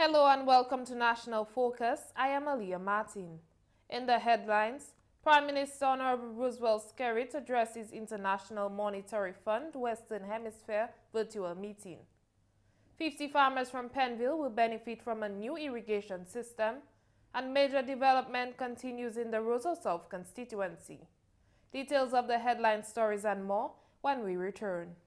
Hello and welcome to National Focus. I am Aliyah Martin. In the headlines, Prime Minister Honorable Roosevelt Skerrit addresses International Monetary Fund Western Hemisphere virtual meeting. 50 farmers from Penville will benefit from a new irrigation system, and major development continues in the Roseau South constituency. Details of the headline stories and more when we return.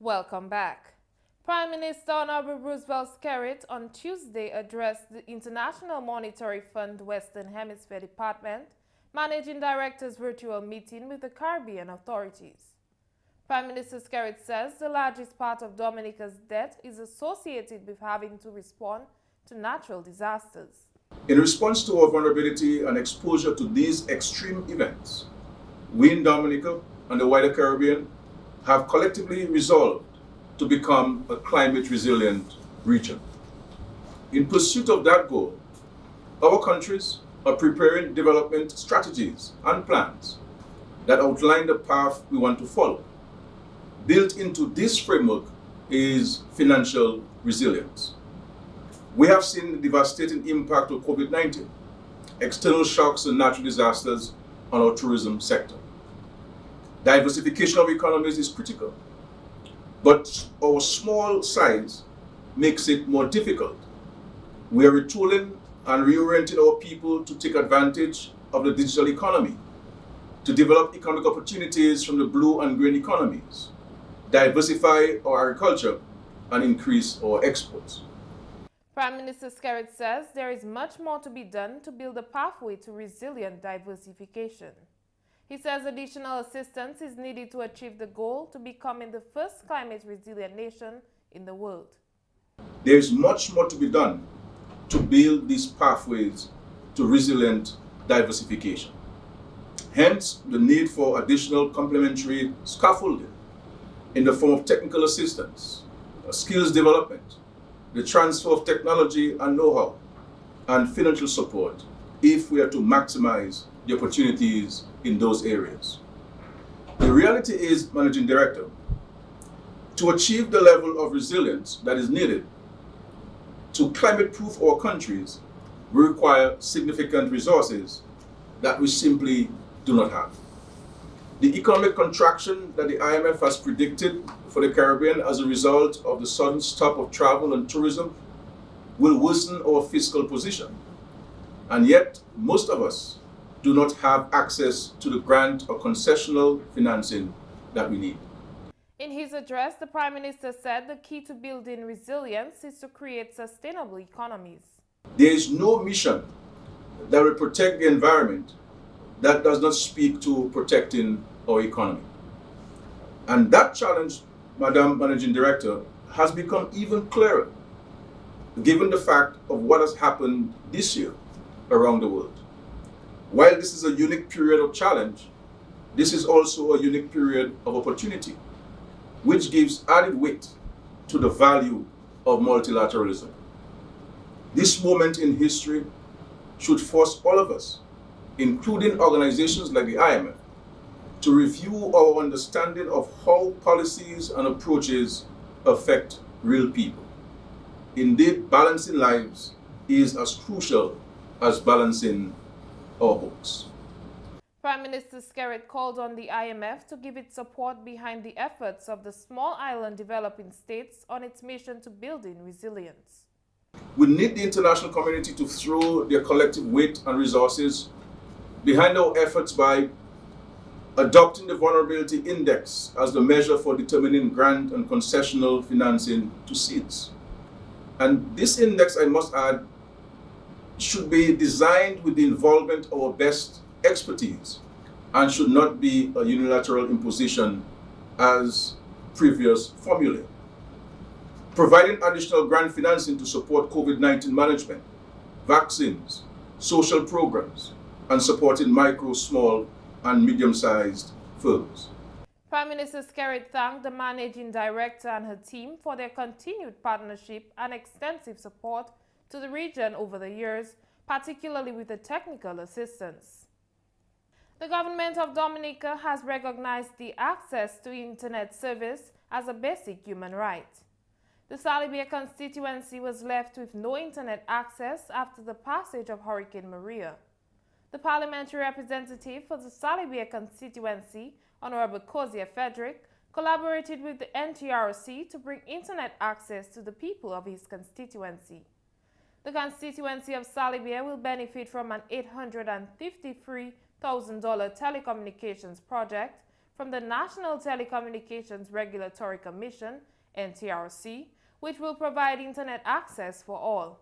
Welcome back. Prime Minister Honorable Roosevelt Skerrit on Tuesday addressed the International Monetary Fund Western Hemisphere Department Managing Director's virtual meeting with the Caribbean authorities. Prime Minister Skerrit says the largest part of Dominica's debt is associated with having to respond to natural disasters. In response to our vulnerability and exposure to these extreme events, we in Dominica and the wider Caribbean have collectively resolved to become a climate-resilient region. In pursuit of that goal, our countries are preparing development strategies and plans that outline the path we want to follow. Built into this framework is financial resilience. We have seen the devastating impact of COVID-19, external shocks and natural disasters on our tourism sector. Diversification of economies is critical, but our small size makes it more difficult. We are retooling and reorienting our people to take advantage of the digital economy, to develop economic opportunities from the blue and green economies, diversify our agriculture, and increase our exports. Prime Minister Skerrit says there is much more to be done to build a pathway to resilient diversification. He says additional assistance is needed to achieve the goal to becoming the first climate-resilient nation in the world. There is much more to be done to build these pathways to resilient diversification. Hence, the need for additional complementary scaffolding in the form of technical assistance, skills development, the transfer of technology and know-how, and financial support if we are to maximize the opportunities in those areas. The reality is, Managing Director, to achieve the level of resilience that is needed to climate-proof our countries, we require significant resources that we simply do not have. The economic contraction that the IMF has predicted for the Caribbean as a result of the sudden stop of travel and tourism will worsen our fiscal position. And yet, most of us do not have access to the grant or concessional financing that we need. In his address, the Prime Minister said the key to building resilience is to create sustainable economies. There is no mission that will protect the environment that does not speak to protecting our economy. And that challenge, Madam Managing Director, has become even clearer given the fact of what has happened this year around the world. While this is a unique period of challenge, this is also a unique period of opportunity, which gives added weight to the value of multilateralism. This moment in history should force all of us, including organizations like the IMF, to review our understanding of how policies and approaches affect real people. Indeed, balancing lives is as crucial as balancing our books. Prime Minister Skerrit called on the IMF to give its support behind the efforts of the small island developing states on its mission to building resilience. We need the international community to throw their collective weight and resources behind our efforts by adopting the Vulnerability Index as the measure for determining grant and concessional financing to seeds. And this index, I must add, should be designed with the involvement of our best expertise and should not be a unilateral imposition as previous formulae. Providing additional grant financing to support COVID-19 management, vaccines, social programs, and supporting micro, small, and medium-sized firms. Prime Minister Skerrit thanked the Managing Director and her team for their continued partnership and extensive support to the region over the years, particularly with the technical assistance. The government of Dominica has recognized the access to internet service as a basic human right. The Salibia constituency was left with no internet access after the passage of Hurricane Maria. The parliamentary representative for the Salibia constituency, Honorable Kozia Frederick, collaborated with the NTRC to bring internet access to the people of his constituency. The constituency of Salibia will benefit from an $853,000 telecommunications project from the National Telecommunications Regulatory Commission, NTRC, which will provide internet access for all.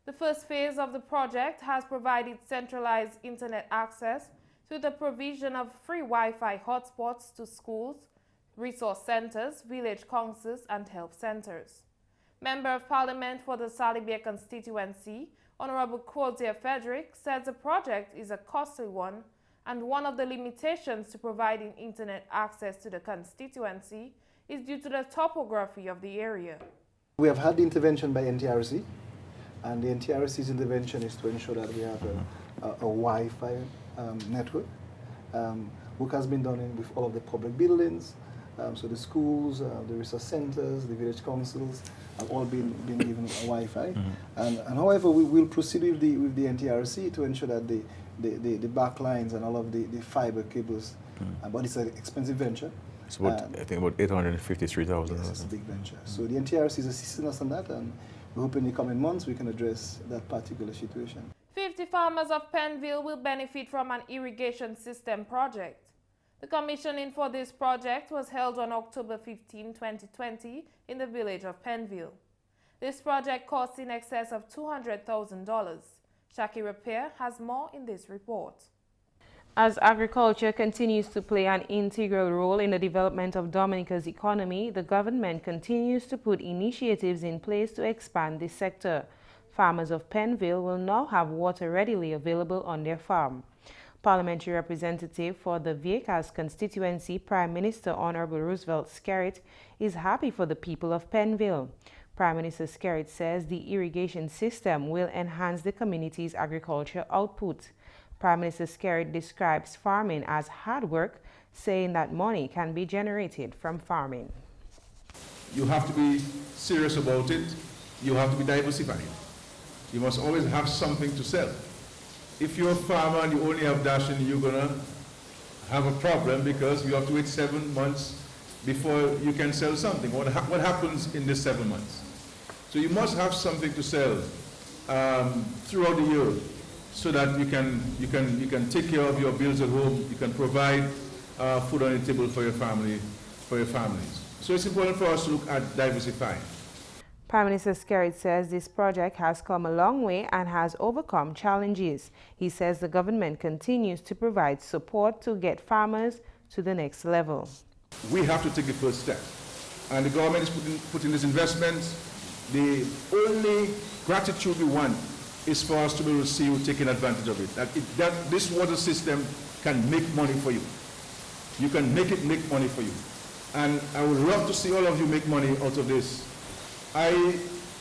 The first phase of the project has provided centralized internet access through the provision of free Wi-Fi hotspots to schools, resource centers, village councils, and health centers. Member of Parliament for the Salibia constituency, Honorable Kozia Frederick, says the project is a costly one and one of the limitations to providing internet access to the constituency is due to the topography of the area. We have had the intervention by NTRC, and the NTRC's intervention is to ensure that we have a Wi-Fi network. Work has been done with all of the public buildings, so the schools, the resource centers, the village councils have all been given Wi-Fi. And however, we will proceed with the NTRC to ensure that the back lines and all of the fiber cables, but it's an expensive venture. It's about, I think about $853,000. Yes, it's a big venture. So the NTRC is assisting us on that, and we hope in the coming months we can address that particular situation. 50 farmers of Pennville will benefit from an irrigation system project. The commissioning for this project was held on October 15, 2020 in the village of Pennville. This project cost in excess of $200,000. Shaki Repair has more in this report. As agriculture continues to play an integral role in the development of Dominica's economy, the government continues to put initiatives in place to expand this sector. Farmers of Pennville will now have water readily available on their farm. Parliamentary representative for the Vieques constituency, Prime Minister Honorable Roosevelt Skerrit, is happy for the people of Pennville. Prime Minister Skerrit says the irrigation system will enhance the community's agriculture output. Prime Minister Skerrit describes farming as hard work, saying that money can be generated from farming. You have to be serious about it. You have to be diversified. You must always have something to sell. If you're a farmer and you only have dashing, you're going to have a problem because you have to wait 7 months before you can sell something. What happens in this 7 months? So you must have something to sell throughout the year, so that you can take care of your bills at home. You can provide food on the table for your family, for your families. So it's important for us to look at diversifying. Prime Minister Skerrit says this project has come a long way and has overcome challenges. He says the government continues to provide support to get farmers to the next level. We have to take the first step, and the government is putting this investment. The only gratitude we want is for us to be able to see you taking advantage of it. That this water system can make money for you. You can make it make money for you. And I would love to see all of you make money out of this. I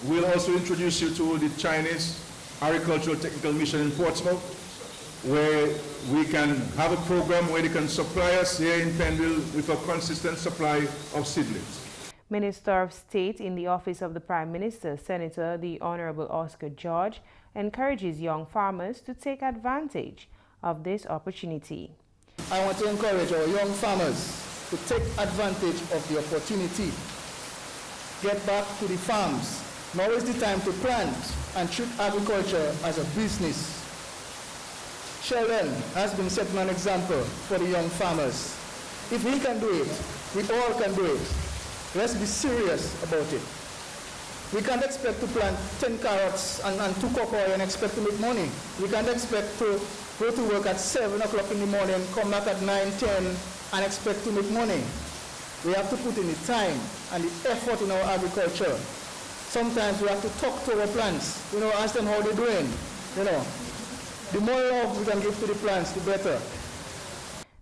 will also introduce you to the Chinese Agricultural Technical Mission in Portsmouth, where we can have a program where they can supply us here in Pennville with a consistent supply of seedlings. Minister of State in the Office of the Prime Minister, Senator the Honorable Oscar George, encourages young farmers to take advantage of this opportunity. I want to encourage our young farmers to take advantage of the opportunity. Get back to the farms. Now is the time to plant and treat agriculture as a business. Sheldon has been setting an example for the young farmers. If he can do it, we all can do it. Let's be serious about it. We can't expect to plant 10 carrots and 2 cocoa and expect to make money. We can't expect to go to work at 7 o'clock in the morning, come back at 9, 10, and expect to make money. We have to put in the time and the effort in our agriculture. Sometimes we have to talk to our plants, ask them how they're doing. The more love we can give to the plants, the better.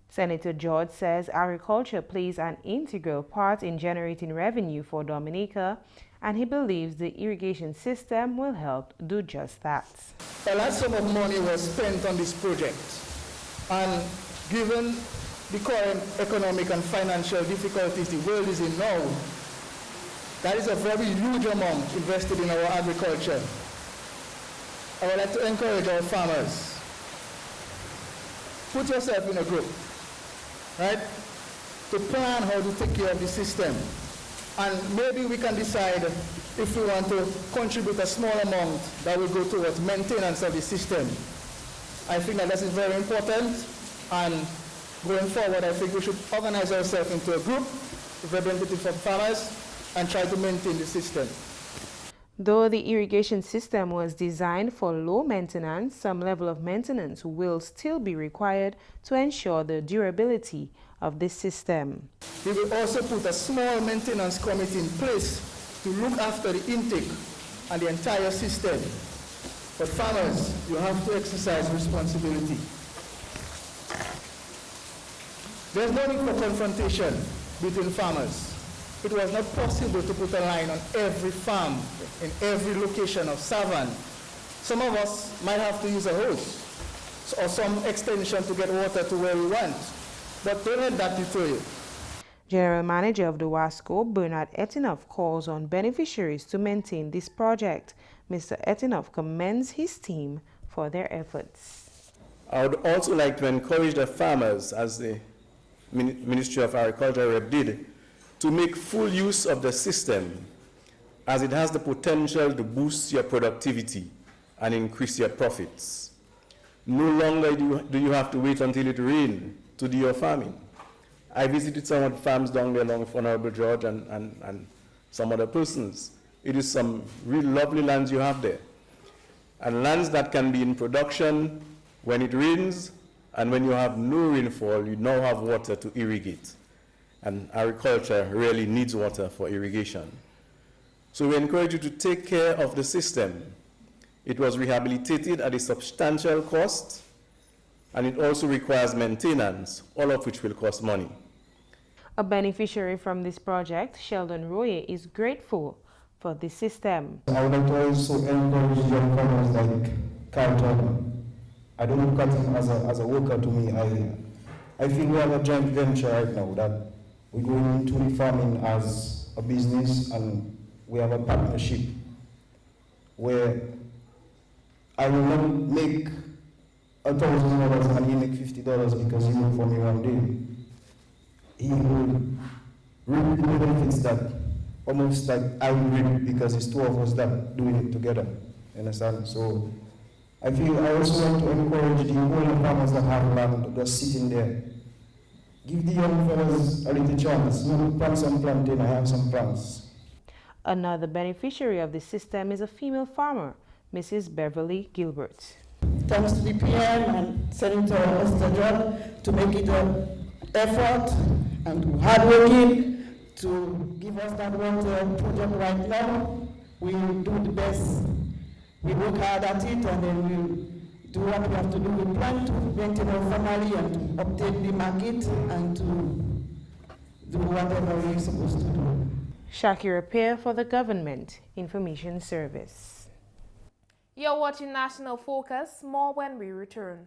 Senator George says agriculture plays an integral part in generating revenue for Dominica, and he believes the irrigation system will help do just that. A large sum of money was spent on this project, and given the current economic and financial difficulties the world is in now, that is a very huge amount invested in our agriculture. I would like to encourage our farmers. Put yourself in a group, right? To plan how to take care of the system. And maybe we can decide if we want to contribute a small amount that will go towards maintenance of the system. I think that is very important, and going forward, I think we should organize ourselves into a group with representatives from farmers and try to maintain the system. Though the irrigation system was designed for low maintenance, some level of maintenance will still be required to ensure the durability of this system. We will also put a small maintenance committee in place to look after the intake and the entire system. But farmers, you have to exercise responsibility. There's no need for confrontation between farmers. It was not possible to put a line on every farm in every location of Savannah. Some of us might have to use a hose or some extension to get water to where we want. But don't let that deter you. General Manager of the WASCO, Bernard Etinoff, calls on beneficiaries to maintain this project. Mr. Etinoff commends his team for their efforts. I would also like to encourage the farmers, as the Ministry of Agriculture rep did, to make full use of the system, as it has the potential to boost your productivity and increase your profits. No longer do you have to wait until it rains to do your farming. I visited some of the farms down there along with Honorable George and some other persons. It is some real lovely lands you have there. And lands that can be in production when it rains, and when you have no rainfall, you now have water to irrigate. And agriculture really needs water for irrigation. So we encourage you to take care of the system. It was rehabilitated at a substantial cost, and it also requires maintenance, all of which will cost money. A beneficiary from this project, Sheldon Roye, is grateful for the system. I would like to also encourage young farmers like Carlton. I don't look at him as a worker to me. I feel we have a joint venture right now that we're going into the farming as a business, and we have a partnership where I will not make $1,000 and he make $50 because he worked for me one day. He will reap the benefits that almost like I will reap because it's two of us that doing it together. You understand? So I also want to encourage the older farmers that have land just sitting there. Give the young fellas a little chance. You plant some plantain, I have some plants. Another beneficiary of the system is a female farmer, Mrs. Beverly Gilbert. Thanks to the PM and Senator Mr. John to make it an effort and hardworking to give us that water project right now. We do the best. We work hard at it, and then we do what we have to do. We plan to maintain our family and to update the market and to do whatever we're supposed to do. Shakira Peer for the Government Information Service. You're watching National Focus. More when we return.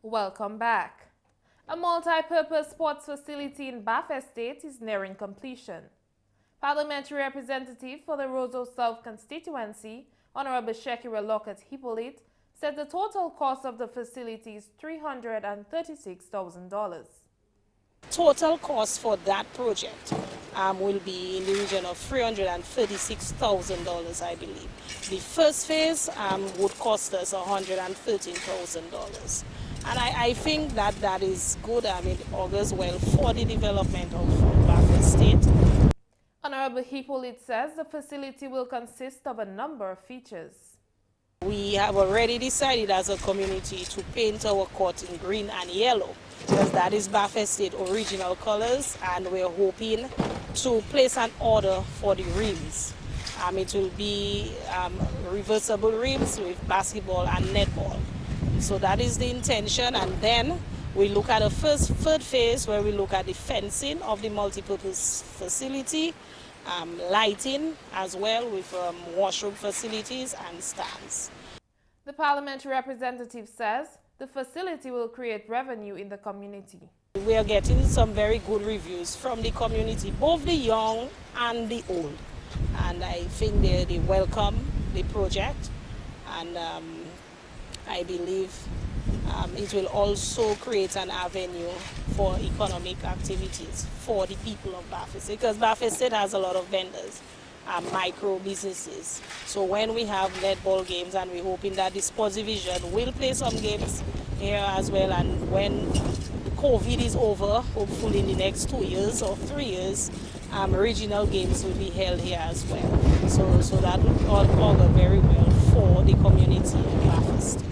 Welcome back. A multi-purpose sports facility in Bath Estate is nearing completion. Parliamentary representative for the Roseau South constituency, Honorable Shekira Lockett Hippolyte, said the total cost of the facility is $336,000. Total cost for that project will be in the region of $336,000, I believe. The first phase would cost us $113,000. And I think that is good. I mean, it augurs well for the development of Bath Estate. Honorable Hippolyte says the facility will consist of a number of features. We have already decided as a community to paint our court in green and yellow, because that is Bath Estate original colors, and we're hoping to place an order for the rims. It will be reversible rims with basketball and netball. So that is the intention, and then we look at the third phase where we look at the fencing of the multipurpose facility, lighting as well with washroom facilities and stands. The parliamentary representative says the facility will create revenue in the community. We are getting some very good reviews from the community, both the young and the old. And I think they welcome the project, and I believe it will also create an avenue for economic activities for the people of Bath Estate, because Bath Estate has a lot of vendors, micro businesses. So when we have netball games, and we're hoping that the sports division will play some games here as well, and when COVID is over, hopefully in the next 2 years or 3 years, regional games will be held here as well. So that would all augur very well for the community of Bath Estate.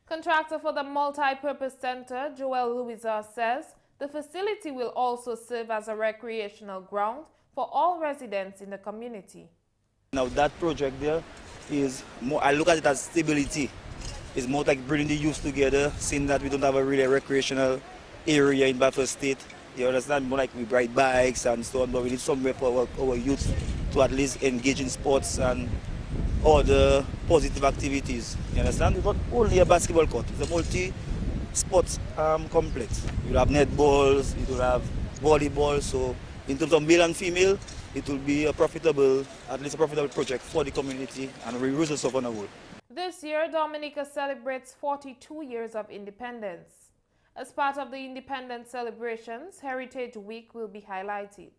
Contractor for the multi-purpose center, Joel Louisa, says the facility will also serve as a recreational ground for all residents in the community. Now that project there is more, I look at it as stability. It's more like bringing the youth together, seeing that we don't have a really recreational area in Bath Estate. You understand? More like we ride bikes and so on, but we need somewhere for our youth to at least engage in sports and other positive activities. You understand? It's not only a basketball court, it's a multi-sports complex. You'll have netballs, you will have volleyball, so in terms of male and female, it will be a profitable, at least a profitable project for the community and we use yourself on a whole. This year, Dominica celebrates 42 years of independence. As part of the independence celebrations, Heritage Week will be highlighted.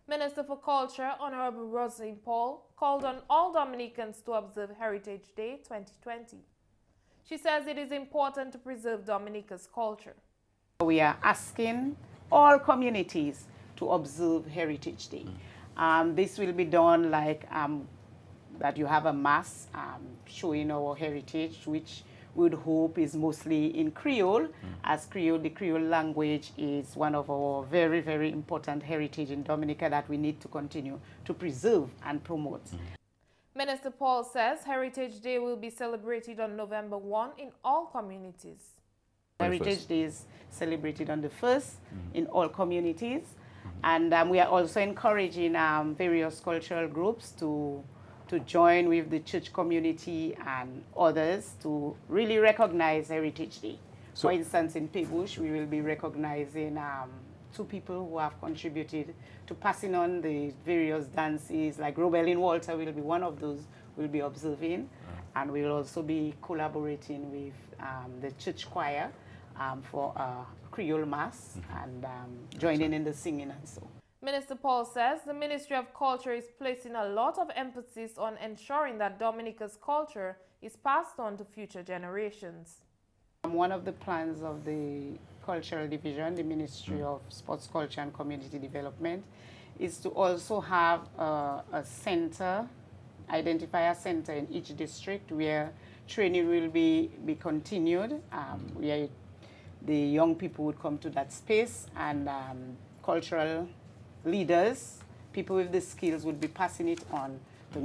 Minister for Culture, Honorable Rosie Paul, called on all Dominicans to observe Heritage Day 2020. She says it is important to preserve Dominica's culture. We are asking all communities to observe Heritage Day. This will be done like that you have a mass showing our heritage, which we would hope is mostly in Creole, as the Creole language is one of our very, very important heritage in Dominica that we need to continue to preserve and promote. Minister Paul says Heritage Day will be celebrated on November 1 in all communities. Heritage Day is celebrated on the 1st in all communities, and we are also encouraging various cultural groups to join with the church community and others to really recognize Heritage Day. So, for instance, in Pebush, we will be recognizing 2 people who have contributed to passing on the various dances, like Robelin Walter will be one of those we'll be observing, and we'll also be collaborating with the church choir for Creole Mass and joining in the singing and so. Minister Paul says the Ministry of Culture is placing a lot of emphasis on ensuring that Dominica's culture is passed on to future generations. One of the plans of the Cultural Division, the Ministry of Sports, Culture and Community Development, is to also have a center, identify a center in each district where training will be continued, where the young people would come to that space, and cultural leaders, people with the skills, would be passing it on.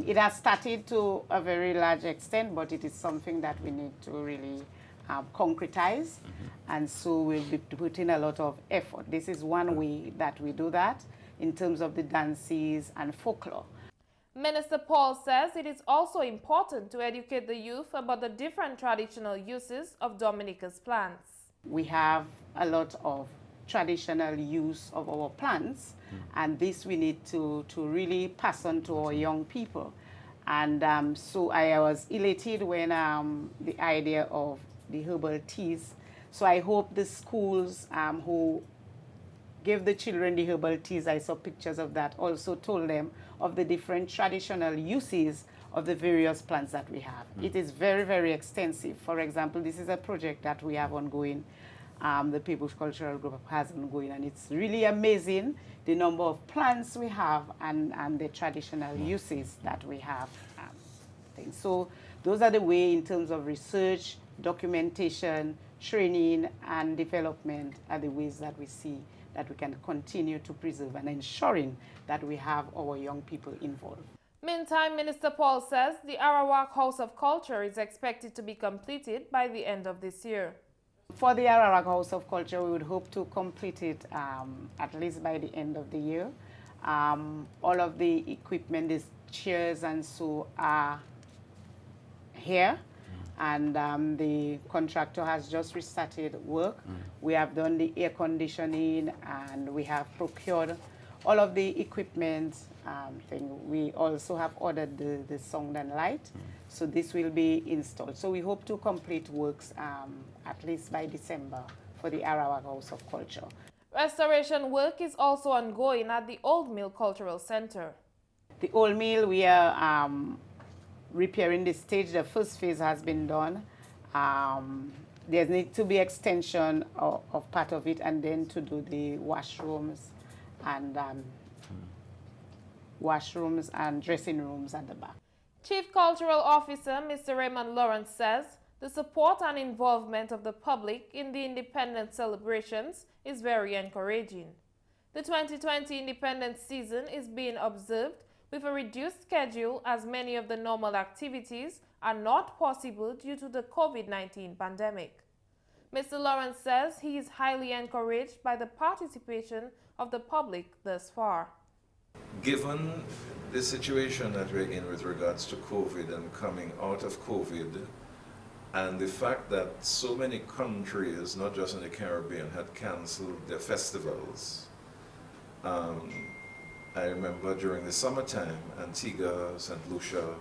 It has started to a very large extent, but it is something that we need to really concretize, and so we'll be putting a lot of effort. This is one way that we do that in terms of the dances and folklore. Minister Paul says it is also important to educate the youth about the different traditional uses of Dominica's plants. We have a lot of traditional use of our plants, and this we need to really pass on to our young people. And so I was elated when the idea of the herbal teas. So I hope the schools who gave the children the herbal teas, I saw pictures of that, also told them of the different traditional uses of the various plants that we have. It is very, very extensive. For example, this is a project that we have ongoing, the People's Cultural Group has ongoing, and it's really amazing the number of plants we have and the traditional uses that we have. So those are the way in terms of research, documentation, training, and development are the ways that we see that we can continue to preserve and ensuring that we have our young people involved. Meantime, Minister Paul says the Arawak House of Culture is expected to be completed by the end of this year. For the Arawak House of Culture, we would hope to complete it at least by the end of the year. All of the equipment, the chairs and so are here, and the contractor has just restarted work. We have done the air conditioning, and we have procured all of the equipment We also have ordered the sound and light, so this will be installed. So we hope to complete works at least by December for the Arawak House of Culture. Restoration work is also ongoing at the Old Mill Cultural Center. The Old Mill, we are repairing the stage. The first phase has been done. There needs to be extension of part of it, and then to do the washrooms and dressing rooms at the back. Chief Cultural Officer Mr. Raymond Lawrence says the support and involvement of the public in the independence celebrations is very encouraging. The 2020 independence season is being observed with a reduced schedule, as many of the normal activities are not possible due to the COVID-19 pandemic. Mr. Lawrence says he is highly encouraged by the participation of the public thus far. Given the situation that we're in with regards to COVID and coming out of COVID, and the fact that so many countries, not just in the Caribbean, had canceled their festivals. I remember during the summertime, Antigua, St. Lucia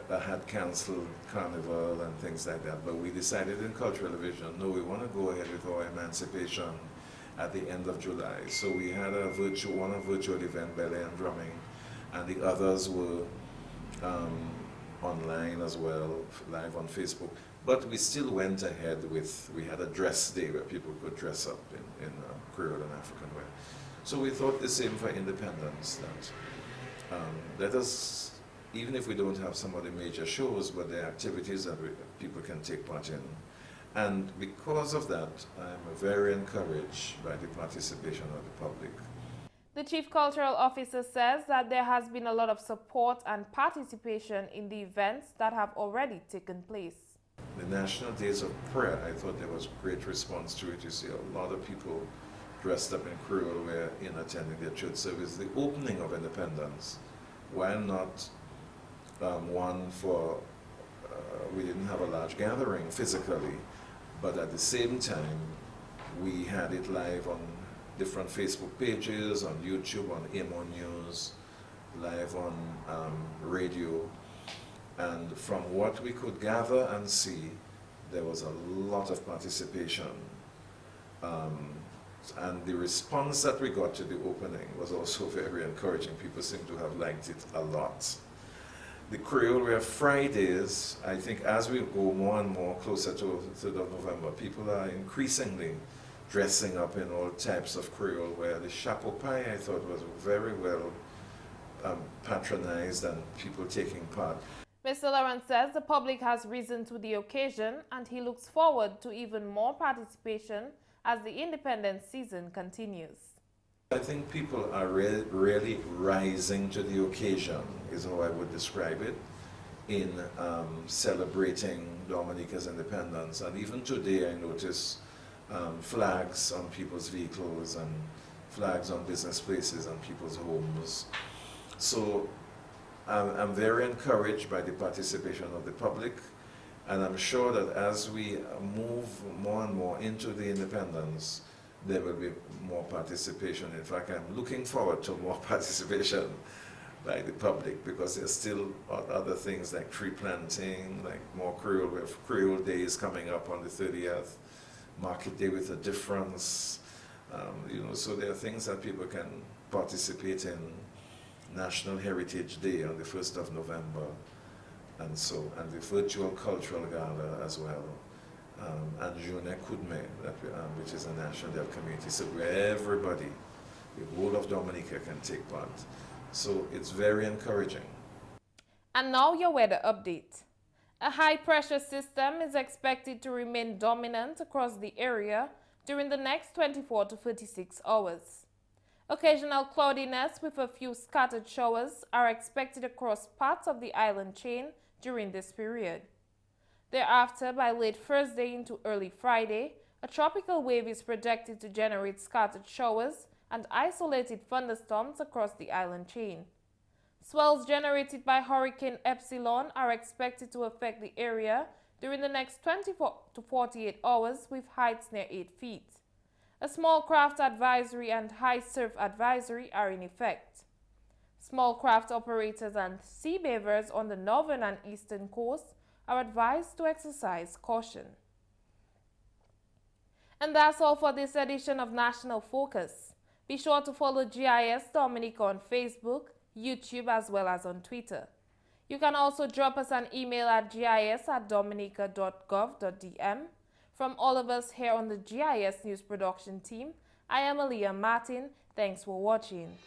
had canceled Carnival and things like that, but we decided in Cultural Division, no, we want to go ahead with our emancipation at the end of July. So we had a virtual event, ballet and drumming, and the others were online as well, live on Facebook. But we still went ahead with, we had a dress day where people could dress up in Creole and African wear. So we thought the same for independence, that let us, even if we don't have some of the major shows, but the activities that people can take part in. And because of that, I'm very encouraged by the participation of the public. The Chief Cultural Officer says that there has been a lot of support and participation in the events that have already taken place. The National Days of Prayer, I thought there was great response to it. You see a lot of people dressed up in Creole wear in attending their church service. The opening of independence, why not one for, we didn't have a large gathering physically, but at the same time, we had it live on different Facebook pages, on YouTube, on AMO News, live on radio. And from what we could gather and see, there was a lot of participation. And the response that we got to the opening was also very encouraging. People seem to have liked it a lot. The Creole Wear Fridays, I think as we go more and more closer to November, people are increasingly dressing up in all types of Creole wear. The chapeau pie, I thought, was very well patronized and people taking part. Mr. Lawrence says the public has risen to the occasion and he looks forward to even more participation as the independence season continues. I think people are really rising to the occasion, is how I would describe it, in celebrating Dominica's independence. And even today I notice flags on people's vehicles and flags on business places and people's homes. So I'm very encouraged by the participation of the public, and I'm sure that as we move more and more into the independence, there will be more participation. In fact, I'm looking forward to more participation by the public, because there's still other things like tree planting, like more Creole. We have Creole Days coming up on the 30th, Market Day with a Difference. You know, so there are things that people can participate in. National Heritage Day on the 1st of November, and the virtual cultural gala as well, and Journée Kudme, which is a national day of community, so where everybody, the whole of Dominica, can take part. So it's very encouraging. And now your weather update. A high pressure system is expected to remain dominant across the area during the next 24 to 36 hours. Occasional cloudiness with a few scattered showers are expected across parts of the island chain during this period. Thereafter, by late Thursday into early Friday, a tropical wave is projected to generate scattered showers and isolated thunderstorms across the island chain. Swells generated by Hurricane Epsilon are expected to affect the area during the next 24 to 48 hours with heights near 8 feet. A small craft advisory and high surf advisory are in effect. Small craft operators and sea bathers on the northern and eastern coast are advised to exercise caution. And that's all for this edition of National Focus. Be sure to follow GIS Dominica on Facebook, YouTube, as well as on Twitter. You can also drop us an email at gis@dominica.gov.dm. From all of us here on the GIS News Production team, I am Aliyah Martin. Thanks for watching.